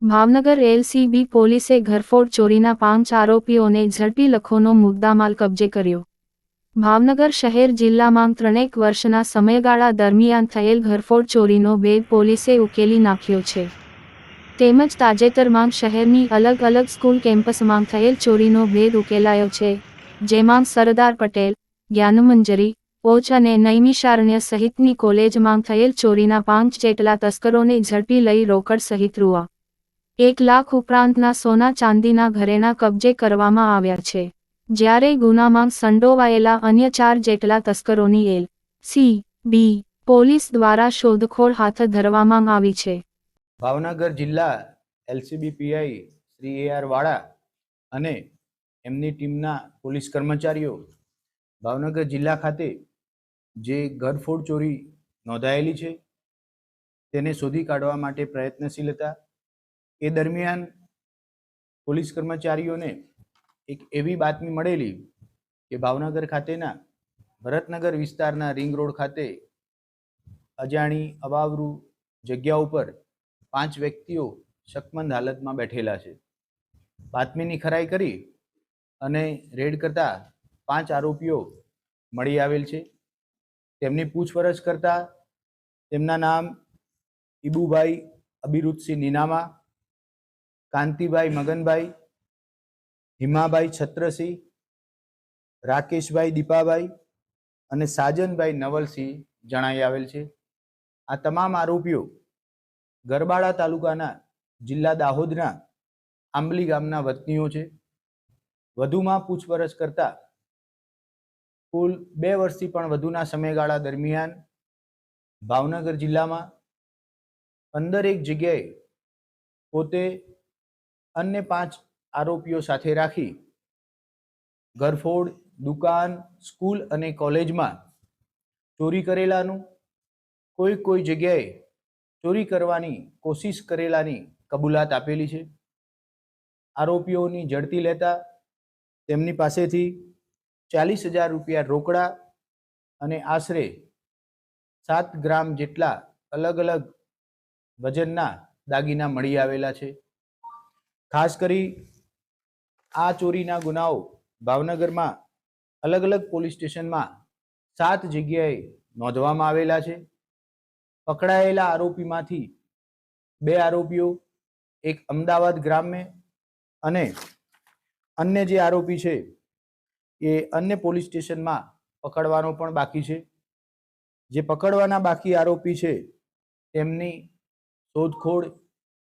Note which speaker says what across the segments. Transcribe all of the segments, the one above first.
Speaker 1: Bhavnagar LCB પોલીસે ઘરફોડ ચોરીના 5 આરોપીઓને ઝડપી લખોનો મુદ્દામાલ કબજે કર્યો। ભાવનગર શહેર જિલ્લામાં 3 વર્ષના સમયગાળા દરમિયાન થયેલ ઘરફોડ ચોરીનો ભેદ પોલીસે ઉકેલી નાખ્યો છે। તેમજ તાજેતરમાં શહેરની અલગ અલગ સ્કૂલ કેમ્પસમાં થયેલ ચોરીનો ભેદ ઉકેલાયો છે, જેમાં સરદાર પટેલ, જ્ઞાનમંજરી, ઓચ અને નૈમિષારણ્ય સહિતની કોલેજમાં થયેલ ચોરીના 5 જેટલા તસ્કરોને ઝડપી લઈ રોકડ સહિત રૂ. 1 લાખ ઉપરાંતના સોના ચાંદીના ઘરેણાં કબજે કરવામાં આવ્યા છે, જ્યારે ગુનામાં સંડોવાયેલા અન્ય 4 જેટલા તસ્કરોની એલ.સી.બી. પોલીસ દ્વારા શોધખોળ હાથ ધરવામાં આવી છે।
Speaker 2: ભાવનગર જિલ્લા એલસીબી પીઆઈ શ્રી એ.આર. વાળા અને એમની ટીમના પોલીસ કર્મચારીઓ ભાવનગર જિલ્લા ખાતે જે ઘરફોડ ચોરી નોંધાયેલી છે તેને શોધી કાઢવા માટે પ્રયત્નશીલ હતા। એ દરમિયાન પોલીસ કર્મચારીઓને એક એવી બાતમી મળેલી કે ભાવનગર ખાતેના ભરતનગર વિસ્તારના રિંગ રોડ ખાતે અજાણી અવાવરૂ જગ્યા ઉપર 5 વ્યક્તિઓ શકમંદ હાલતમાં બેઠેલા છે। બાતમીની ખરાઈ કરી અને રેડ કરતા 5 આરોપીઓ મળી આવેલ છે। તેમની પૂછપરછ કરતા તેમના નામ ઈબુભાઈ અબીરુદસિંહ નીનામા, કાંતિભાઈ મગનભાઈ, હિમાભાઈ છત્રસિંહ, રાકેશભાઈ દીપાભાઈ અને સાજનભાઈ નવલસિંહ જણાઈ આવેલ છે। આ તમામ આરોપીઓ ગરબાડા તાલુકાના જિલ્લા દાહોદના આંબલી ગામના વતનીઓ છે। વધુમાં પૂછપરછ કરતા કુલ 2 વર્ષથી પણ વધુના સમયગાળા દરમિયાન ભાવનગર જિલ્લામાં 15 જગ્યાએ પોતે અન્ય 5 આરોપીઓ સાથે રાખી ઘરફોડ, દુકાન, સ્કૂલ અને કોલેજમાં ચોરી કરેલાનું, કોઈ જગ્યાએ ચોરી કરવાની કોશિશ કરેલાની કબૂલાત આપેલી છે। આરોપીઓની ઝડપી લેતા તેમની પાસેથી 40,000 રૂપિયા રોકડા અને આશરે 7 ગ્રામ જેટલા અલગ અલગ વજનના દાગીના મળી આવેલા છે। ખાસ કરી આ ચોરીના ગુનાઓ ભાવનગરમાં અલગ અલગ પોલીસ સ્ટેશનમાં 7 જગ્યાએ નોંધવામાં આવેલા છે। પકડાયેલા આરોપીમાંથી 2 આરોપીઓ એક અમદાવાદ ગ્રામ્ય અને અન્ય જે આરોપી છે એ અન્ય પોલીસ સ્ટેશનમાં પકડવાનો પણ બાકી છે। જે પકડવાના બાકી આરોપી છે તેમની શોધખોળ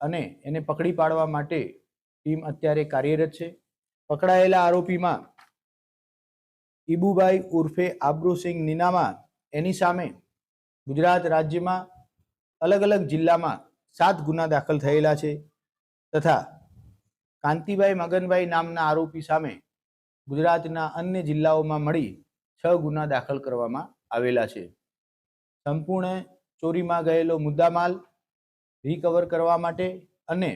Speaker 2: અને એને પકડી પાડવા માટે ટીમ અત્યારે કાર્યરત છે। પકડાયેલા આરોપીમાં ઈબુભાઈ ઉર્ફે આબરૂસિંહ નીનામા, એની સામે ગુજરાત રાજ્યમાં અલગ અલગ જિલ્લામાં 7 ગુના દાખલ થયેલા છે તથા કાંતિભાઈ મગનભાઈ નામના આરોપી સામે ગુજરાતના અન્ય જિલ્લાઓમાં મળી 6 ગુના દાખલ કરવામાં આવેલા છે। સંપૂર્ણ ચોરીમાં ગયેલો મુદ્દામાલ રિકવર કરવા માટે અને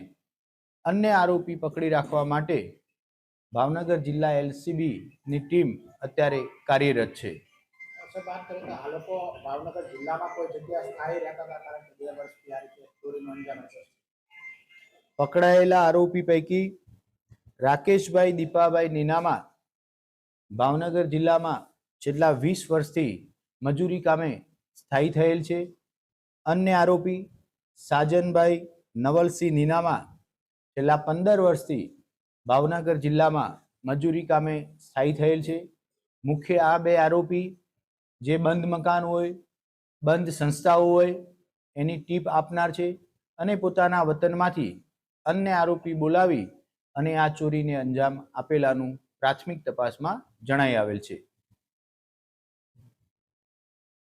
Speaker 2: અન્ય આરોપી પકડી રાખવા માટે ભાવનગર જિલ્લા એલસીબી ની ટીમ અત્યારે કાર્યરત છે।
Speaker 3: बात करें तो हाल को भावनगर जिला में कोई जगह स्थायी रहता था, कारण के 2 वर्ष की आ रही है चोरी नो अंजाम है।
Speaker 2: पकड़ाયેલા आरोपी पैकी राकेशभाई दीपाभाई नीनामा भावनगर जिला में छेल्ला 20 वर्षथी मजूरी कामे स्थायी थयेल छे। अन्य आरोपी साजनभाई नवलसिंह नीनामा छेल्ला 15 वर्षथी भावनगर जिला में मजूरी कामे स्थायी थयेल छे। मुख्य आ 2 आरोपी जे बंद मकान होय, बंद संस्थाओं होय एनी टीप आपनार छे अने पोताना वतनमांथी अन्य आरोपी बोलावी अने आ चोरीने अंजाम आपेलानुं प्राथमिक तपासमां जणाई आवेल छे।